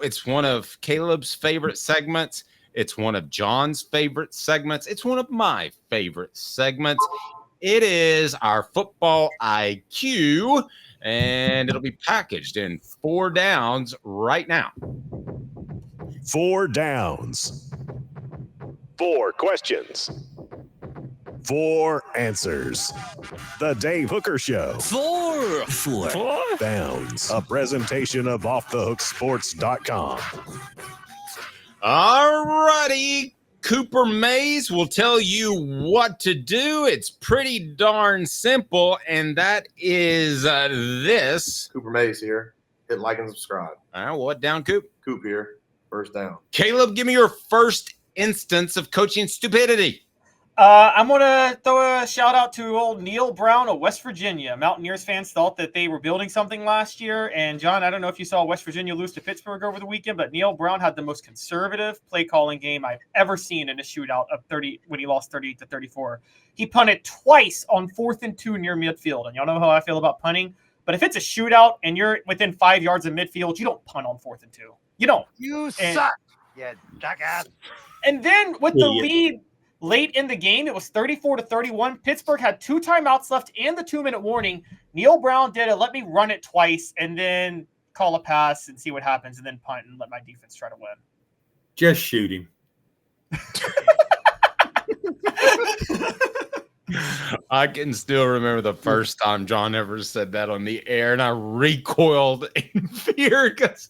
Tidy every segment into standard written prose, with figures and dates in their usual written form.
It's one of Caleb's favorite segments. It's one of John's favorite segments. It's one of my favorite segments. It is our football IQ, and it'll be packaged in 4 downs right now. 4 downs. 4 questions. 4 answers. The Dave Hooker Show. 4 downs. A presentation of OffTheHookSports.com. All righty. Cooper Mays will tell you what to do. It's pretty darn simple, and that is this. Cooper Mays here. Hit like and subscribe. All right, what down, Coop? Coop here. First down. Caleb, give me your first instance of coaching stupidity. I'm going to throw a shout out to old Neil Brown of West Virginia. Mountaineers fans thought that they were building something last year. And, John, I don't know if you saw West Virginia lose to Pittsburgh over the weekend, but Neil Brown had the most conservative play calling game I've ever seen in a shootout of 30 when he lost 38-34. He punted twice on 4th and 2 near midfield. And y'all know how I feel about punting. But if it's a shootout and you're within 5 yards of midfield, you don't punt on 4th and 2. You don't. You suck, you jackass. And then with the lead late in the game, it was 34-31. Pittsburgh had 2 timeouts left and the 2-minute warning. Neil Brown did let me run it twice and then call a pass and see what happens and then punt and let my defense try to win. Just shoot him. I can still remember the first time John ever said that on the air, and I recoiled in fear because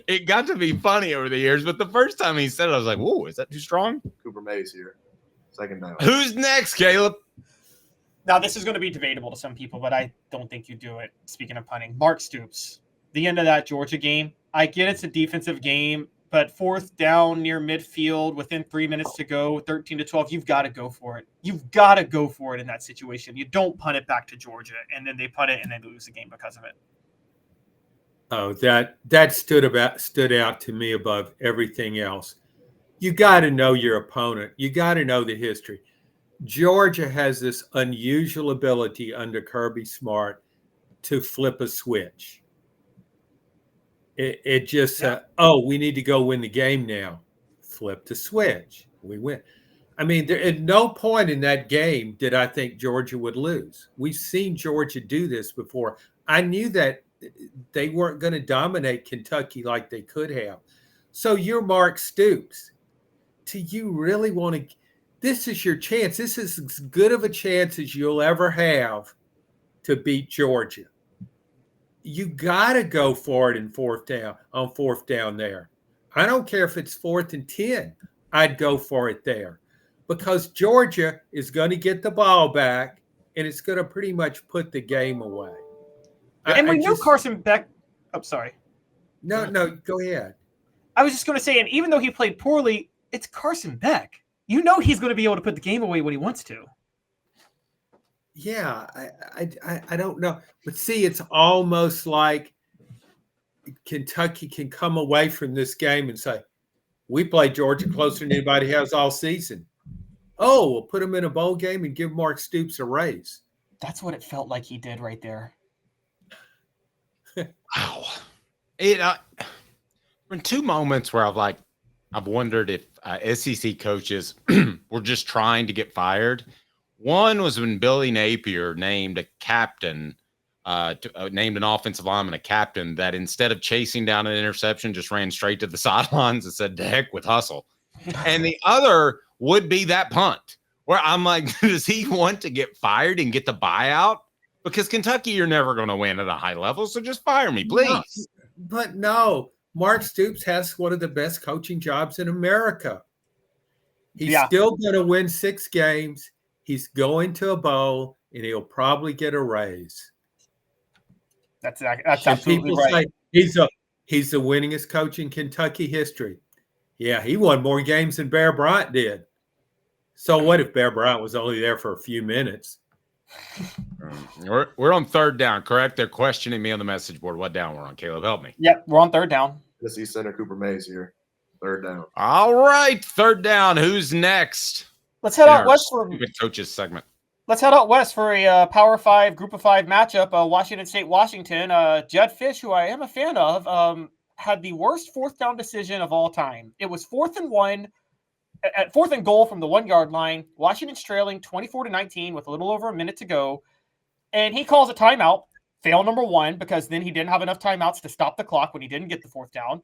it got to be funny over the years. But the first time he said it, I was like, whoa, is that too strong? Cooper Mays here. Second down. Who's next, Caleb? Now, this is going to be debatable to some people, but I don't think you do it. Speaking of punting, Mark Stoops, the end of that Georgia game. I get it's a defensive game, but 4th down near midfield within 3 minutes to go, 13-12, you've got to go for it. You've got to go for it in that situation. You don't punt it back to Georgia, and then they punt it and they lose the game because of it. Oh, that stood out to me above everything else. You got to know your opponent. You got to know the history. Georgia has this unusual ability under Kirby Smart to flip a switch. It just, we need to go win the game now. Flip the switch. We win. I mean, at no point in that game did I think Georgia would lose. We've seen Georgia do this before. I knew that they weren't going to dominate Kentucky like they could have. So you're Mark Stoops. Do you really want to? This is your chance. This is as good of a chance as you'll ever have to beat Georgia. You got to go for it on 4th down there. I don't care if it's 4th and 10. I'd go for it there because Georgia is going to get the ball back and it's going to pretty much put the game away. And we knew Carson Beck. I'm sorry. No, go ahead. I was just going to say, and even though he played poorly, it's Carson Beck. You know he's going to be able to put the game away when he wants to. Yeah, I don't know. But see, it's almost like Kentucky can come away from this game and say, we played Georgia closer than anybody has all season. Oh, we'll put him in a bowl game and give Mark Stoops a raise. That's what it felt like he did right there. Wow. There been 2 moments where I've wondered if SEC coaches were just trying to get fired. One was when Billy Napier named a captain, named an offensive lineman a captain that instead of chasing down an interception, just ran straight to the sidelines and said, "To heck with hustle." And the other would be that punt where I'm like, does he want to get fired and get the buyout? Because Kentucky, you're never going to win at a high level, so just fire me, please. But no, Mark Stoops has one of the best coaching jobs in America. He's still going to win 6 games. He's going to a bowl, and he'll probably get a raise. That's absolutely people right. Say he's the winningest coach in Kentucky history. Yeah, he won more games than Bear Bryant did. So what if Bear Bryant was only there for a few minutes? We're on 3rd down, correct? They're questioning me on the message board. What down we're on, Caleb? Help me. Yep, we're on 3rd down. Tennessee center Cooper Mays here. 3rd down. All right, 3rd down. Who's next? Let's head out west for coaches segment. Let's head out west for a Power 5, Group of 5 matchup. Washington State, Washington. Jed Fish, who I am a fan of, had the worst fourth down decision of all time. It was 4th and 1 at 4th and goal from the 1 yard line. Washington's trailing 24-19 with a little over a minute to go. And he calls a timeout, fail number 1, because then he didn't have enough timeouts to stop the clock when he didn't get the 4th down.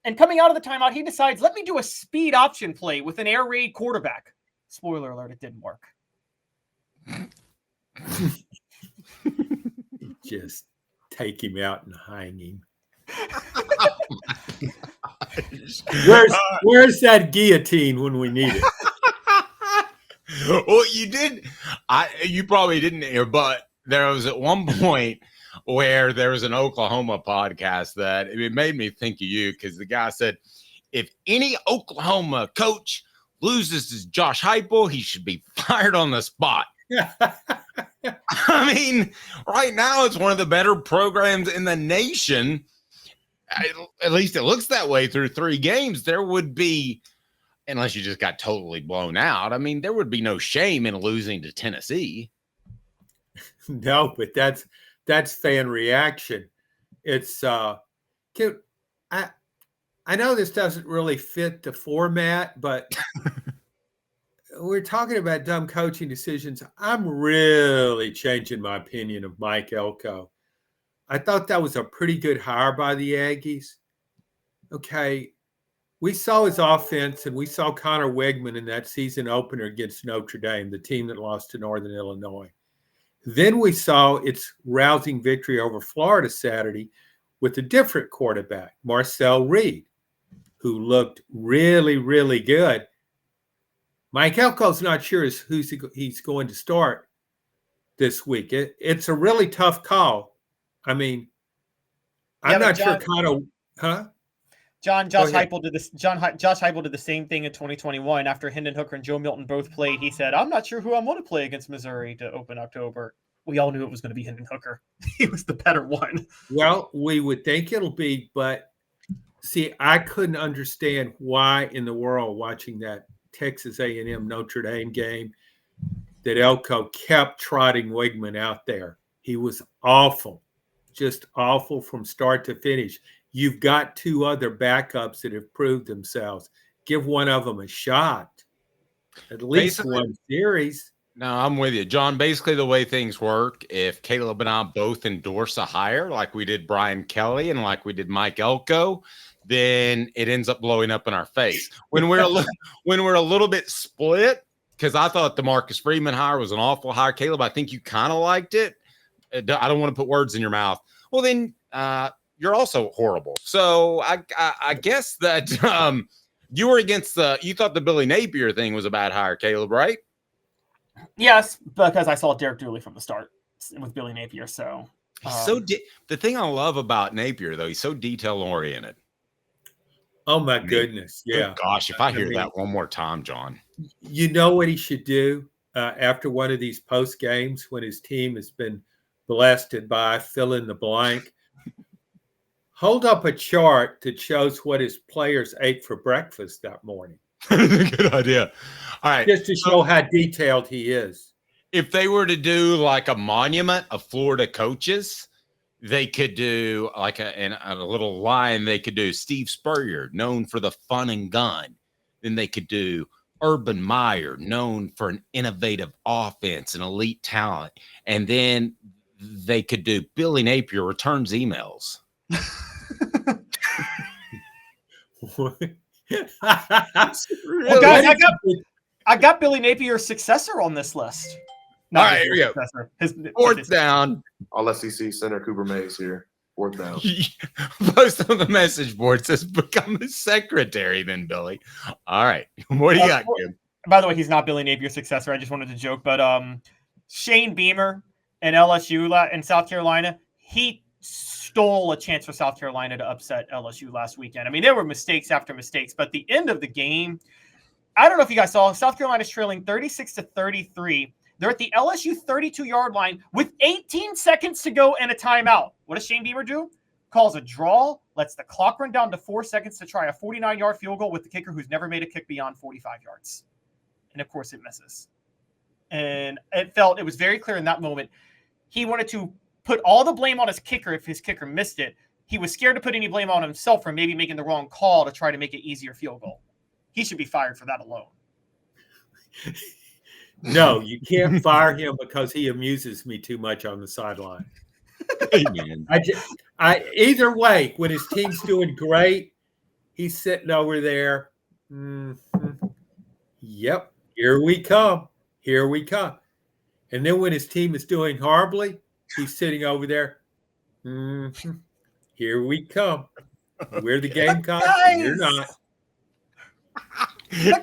And coming out of the timeout, he decides, let me do a speed option play with an air raid quarterback. Spoiler alert, it didn't work. Just take him out and hang him. Where's that guillotine when we need it? Well, you probably didn't hear, but there was at one point where there was an Oklahoma podcast that it made me think of you, because the guy said, if any Oklahoma coach loses to Josh Heupel, he should be fired on the spot. I mean, right now it's one of the better programs in the nation. At least it looks that way through 3 games. There would be, unless you just got totally blown out, I mean, there would be no shame in losing to Tennessee. No, but that's fan reaction. It's I know this doesn't really fit the format, but we're talking about dumb coaching decisions. I'm really changing my opinion of Mike Elko. I thought that was a pretty good hire by the Aggies. Okay, we saw his offense, and we saw Connor Wegman in that season opener against Notre Dame, the team that lost to Northern Illinois. Then we saw its rousing victory over Florida Saturday with a different quarterback, Marcel Reed, who looked really, really good. Mike Elko's not sure who's he's going to start this week. It's a really tough call. I mean, I'm not sure Connor, huh? Josh Heupel did this. Josh Heupel did the same thing in 2021 after Hendon Hooker and Joe Milton both played. He said, "I'm not sure who I'm going to play against Missouri to open October." We all knew it was going to be Hendon Hooker. He was the better one. Well, we would think it'll be, but see, I couldn't understand why in the world watching that Texas A&M Notre Dame game that Elko kept trotting Wegman out there. He was awful, just awful from start to finish. You've got 2 other backups that have proved themselves. Give one of them a shot, at least Basically, one series. No, I'm with you, John. Basically, the way things work, if Caleb and I both endorse a hire, like we did Brian Kelly and like we did Mike Elko, then it ends up blowing up in our face. When we're a little bit split, because I thought the Marcus Freeman hire was an awful hire. Caleb, I think you kind of liked it. I don't want to put words in your mouth. Well, then you're also horrible. So I guess that you were against you thought the Billy Napier thing was a bad hire, Caleb, right? Yes, because I saw Derek Dooley from the start with Billy Napier. So the thing I love about Napier, though, he's so detail oriented. Oh my goodness! Yeah. Good gosh, if I hear that one more time, John. You know what he should do after one of these post games when his team has been blasted by fill in the blank. Hold up a chart that shows what his players ate for breakfast that morning. Good idea. All right. Just to show how detailed he is. If they were to do like a monument of Florida coaches, they could do like a little line. They could do Steve Spurrier, known for the fun and gun. Then they could do Urban Meyer, known for an innovative offense and elite talent. And then they could do Billy Napier returns emails. Well, guys, I got Billy Napier's successor on this list. All right, here we go. Fourth down. All SEC center Cooper Mays here. 4th down. Post on the message board says become a secretary then, Billy. All right. What do you got, Kim? By the way, he's not Billy Napier's successor. I just wanted to joke. But Shane Beamer and LSU in South Carolina, he stole a chance for South Carolina to upset LSU last weekend. I mean, there were mistakes after mistakes, but the end of the game, I don't know if you guys saw, South Carolina's trailing 36-33. They're at the LSU 32-yard line with 18 seconds to go and a timeout. What does Shane Beamer do? Calls a draw, lets the clock run down to 4 seconds to try a 49-yard field goal with the kicker who's never made a kick beyond 45 yards. And, of course, it misses. And it was very clear in that moment. He wanted to put all the blame on his kicker if his kicker missed it. he was scared to put any blame on himself for maybe making the wrong call to try to make it easier field goal. He should be fired for that alone. No, you can't fire him because he amuses me too much on the sideline. Amen. Either way, when his team's doing great, he's sitting over there. Yep, here we come. Here we come. And then when his team is doing horribly, he's sitting over there. Here we come. We're the Gamecocks. You're not.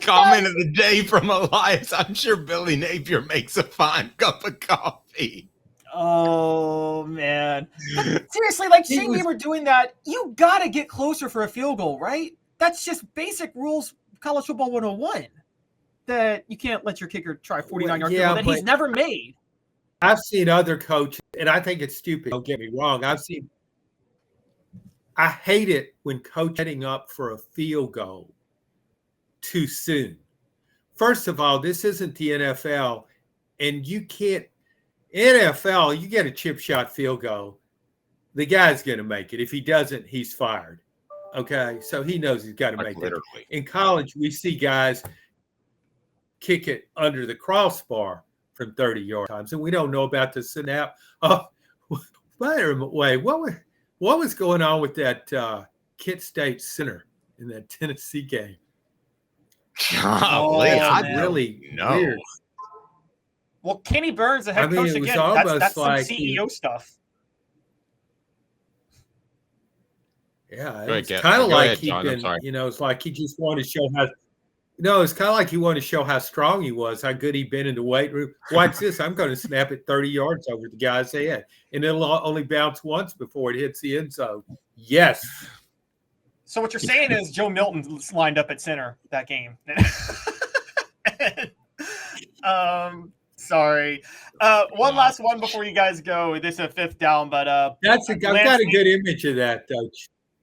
Comment of the day from Elias. I'm sure Billy Napier makes a fine cup of coffee. Oh, man. But seriously, like Shane Beamer doing that, you got to get closer for a field goal, right? That's just basic rules, college football 101, that you can't let your kicker try 49-yard field goal that he's never made. I've seen other coaches, and I think it's stupid. Don't get me wrong. I hate it when coach heading up for a field goal too soon. First of all, this isn't the NFL, and you can't NFL, you get a chip shot field goal, the guy's going to make it. If he doesn't, he's fired. Okay, so he knows he's got to make it. In college, we see guys kick it under the crossbar from 30 yards times, and we don't know about the snap. Oh, wait, what was going on with that Kent State center in that Tennessee game? Golly, I really know. Weird. Well, Kenny Burns, the head coach again. That's like some CEO stuff. Yeah, it's kind of like he'd been, it's like he just wanted to show how. It's kind of like he wanted to show how strong he was, how good he'd been in the weight room. Watch this. I'm going to snap it 30 yards over the guy's head. And it'll only bounce once before it hits the end zone. Yes. So what you're saying is Joe Milton lined up at center that game. Sorry. One last one before you guys go. This is a fifth down, but I've got a good image of that, though.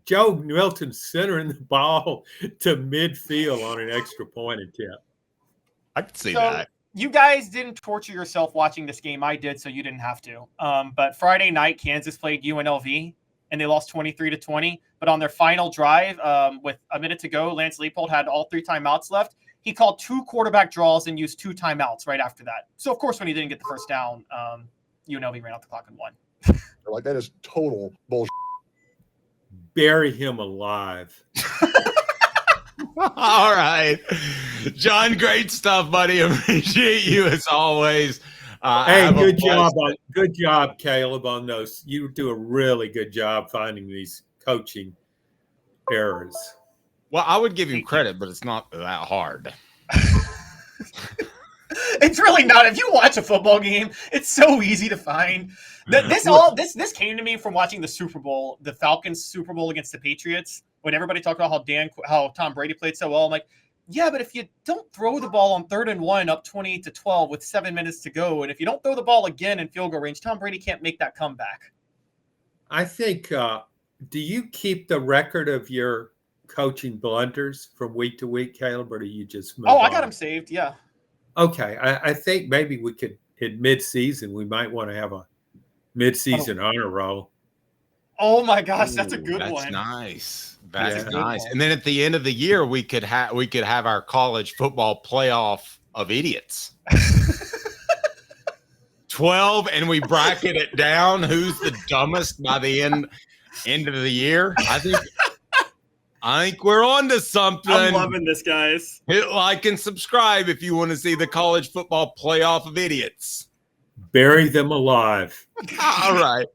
Joe Milton centering the ball to midfield on an extra point attempt. I can see that. You guys didn't torture yourself watching this game. I did, so you didn't have to. But Friday night, Kansas played UNLV, and they lost 23-20. But on their final drive, with a minute to go, Lance Leipold had all 3 timeouts left. He called 2 quarterback draws and used 2 timeouts right after that. So, of course, when he didn't get the first down, UNLV ran out the clock and won. Like, that is total bullshit. Bury him alive. All right. John, great stuff, buddy. Appreciate you as always. Hey, good job, Caleb, on those. You do a really good job finding these coaching errors. Well, I would give him credit, but it's not that hard. It's really not. If you watch a football game, it's so easy to find. This came to me from watching the Super Bowl, the Falcons Super Bowl against the Patriots, when everybody talked about how Tom Brady played so well. I'm like, yeah, but if you don't throw the ball on 3rd and 1 up 28-12 with 7 minutes to go, and if you don't throw the ball again in field goal range, Tom Brady can't make that comeback. I think, do you keep the record of your coaching blunders from week to week, Caleb, or do you just move on? I got them saved, yeah. Okay, I think maybe we could, in mid-season, we might want to have a mid-season honor roll. Oh my gosh, that's a good one. That's nice. That's nice. And then at the end of the year, we could have our college football playoff of idiots. 12, and we bracket it down. Who's the dumbest by the end of the year? I think we're on to something. I'm loving this, guys. Hit like and subscribe if you want to see the college football playoff of idiots. Bury them alive. All right.